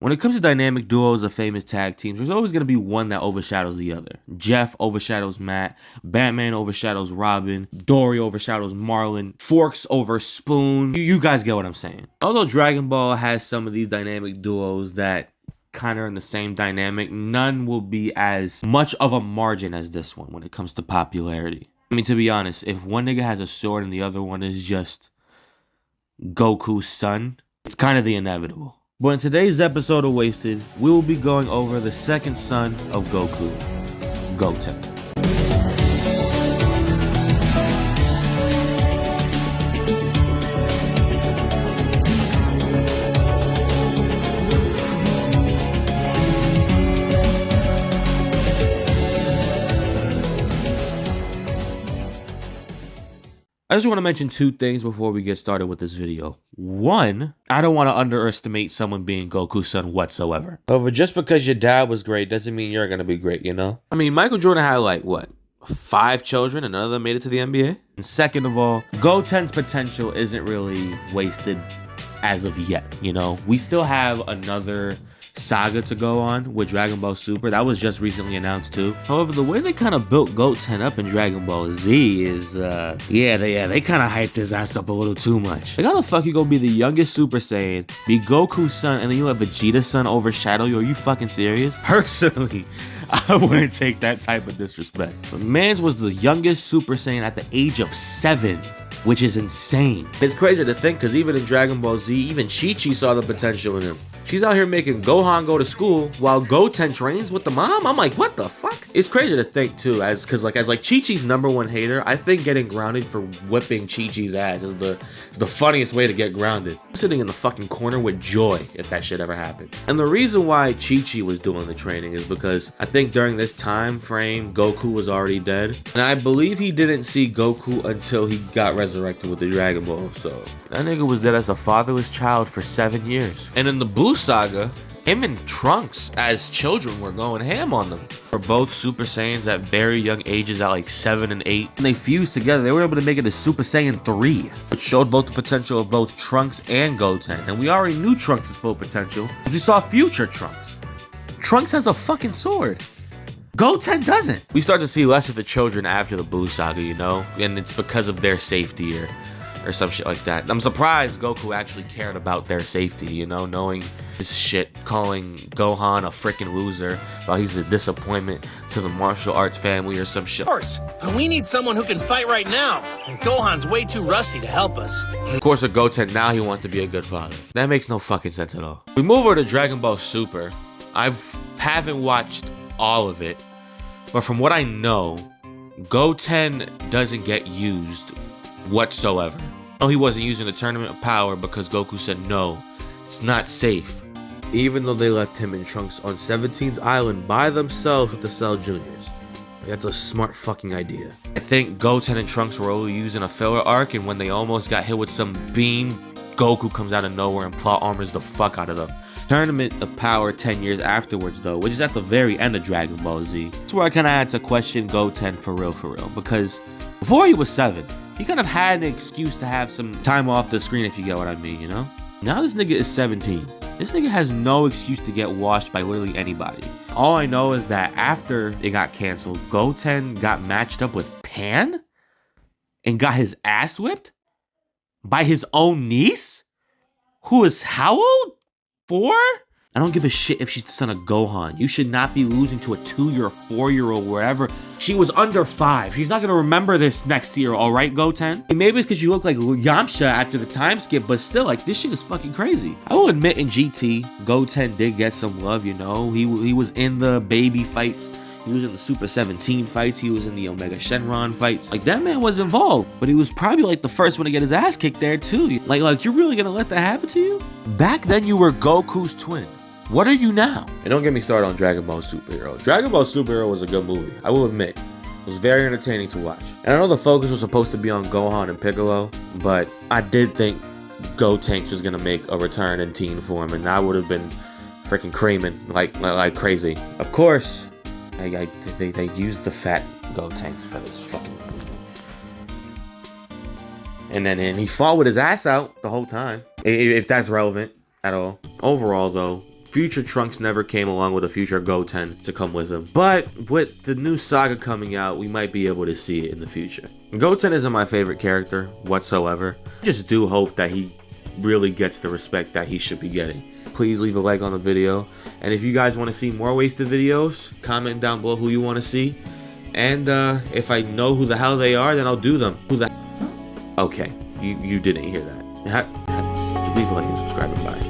When it comes to dynamic duos of famous tag teams, there's always going to be one that overshadows the other. Jeff overshadows Matt, Batman overshadows Robin, Dory overshadows Marlon, Forks over Spoon. You guys get what I'm saying. Although Dragon Ball has some of these dynamic duos that kind of in the same dynamic, none will be as much of a margin as this one when it comes to popularity. I mean, to be honest, if one nigga has a sword and the other one is just Goku's son, it's kind of the inevitable. But in today's episode of Wasted, we will be going over the second son of Goku, Goten. I just want to mention two things before we get started with this video. One, I don't want to underestimate someone being Goku's son whatsoever. However, just because your dad was great doesn't mean you're going to be great, you know? I mean, Michael Jordan had like, what, 5 children and none of them made it to the NBA? And second of all, Goten's potential isn't really wasted as of yet, you know? We still have another saga to go on with Dragon Ball Super. That was just recently announced too. However, the way they kind of built Goten up in Dragon Ball Z is they kind of hyped his ass up a little too much. Like, how the fuck you gonna be the youngest Super Saiyan, be Goku's son, and then you let Vegeta's son overshadow you? Are you fucking serious? Personally, I wouldn't take that type of disrespect. But Mans was the youngest Super Saiyan at the age of 7, which is insane. It's crazy to think, because even in Dragon Ball Z, even Chi-Chi saw the potential in him. She's out here making Gohan go to school while Goten trains with the mom. I'm like, what the fuck? It's crazy to think too, as Chi-Chi's #1 hater, I think getting grounded for whipping Chi-Chi's ass is the funniest way to get grounded. I'm sitting in the fucking corner with joy if that shit ever happened. And the reason why Chi-Chi was doing the training is because I think during this time frame, Goku was already dead. And I believe he didn't see Goku until he got resurrected with the Dragon Ball. So that nigga was dead as a fatherless child for 7 years. And in the Buu saga, him and Trunks as children were going ham on them. They're both Super Saiyans at very young ages at like 7 and 8. And they fused together. They were able to make it a Super Saiyan 3, which showed both the potential of both Trunks and Goten. And we already knew Trunks' full potential because we saw future Trunks. Trunks has a fucking sword. Goten doesn't. We start to see less of the children after the Buu saga, you know? And it's because of their safety or some shit like that. I'm surprised Goku actually cared about their safety, you know, knowing this shit, calling Gohan a freaking loser while he's a disappointment to the martial arts family or some shit. Of course, but we need someone who can fight right now, and Gohan's way too rusty to help us. Of course, with Goten, now he wants to be a good father. That makes no fucking sense at all. We move over to Dragon Ball Super. I haven't watched all of it, but from what I know, Goten doesn't get used whatsoever. No, he wasn't using the Tournament of Power because Goku said no, it's not safe. Even though they left him and Trunks on 17's island by themselves with the Cell Juniors. That's a smart fucking idea. I think Goten and Trunks were only using a filler arc, and when they almost got hit with some beam, Goku comes out of nowhere and plot armors the fuck out of them. Tournament of Power 10 years afterwards though, which is at the very end of Dragon Ball Z. That's where I kind of had to question Goten for real, because before he was 7, he kind of had an excuse to have some time off the screen, if you get what I mean, you know? Now this nigga is 17. This nigga has no excuse to get washed by literally anybody. All I know is that after it got canceled, Goten got matched up with Pan and got his ass whipped by his own niece, who is how old? 4? I don't give a shit if she's the son of Gohan. You should not be losing to a 2-year or 4-year-old, wherever. She was under 5. She's not gonna remember this next year, all right, Goten? And maybe it's because you look like Yamcha after the time skip, but still, like, this shit is fucking crazy. I will admit, in GT, Goten did get some love, you know? He was in the baby fights. He was in the Super 17 fights. He was in the Omega Shenron fights. Like, that man was involved, but he was probably like the first one to get his ass kicked there too. Like you're really gonna let that happen to you? Back then, you were Goku's twin. What are you now? And don't get me started on Dragon Ball Superhero. Dragon Ball Superhero was a good movie, I will admit. It was very entertaining to watch. And I know the focus was supposed to be on Gohan and Piccolo, but I did think Gotenks was gonna make a return in teen form, and I would have been freaking creaming like crazy. Of course, they used the fat Gotenks for this fucking movie. And he fought with his ass out the whole time, if that's relevant at all. Overall though, future Trunks never came along with a future Goten to come with him. But with the new saga coming out, we might be able to see it in the future. Goten isn't my favorite character whatsoever. I just do hope that he really gets the respect that he should be getting. Please leave a like on the video. And if you guys want to see more wasted videos, comment down below who you want to see. And if I know who the hell they are, then I'll do them. Okay, you didn't hear that. Leave a like and subscribe and bye.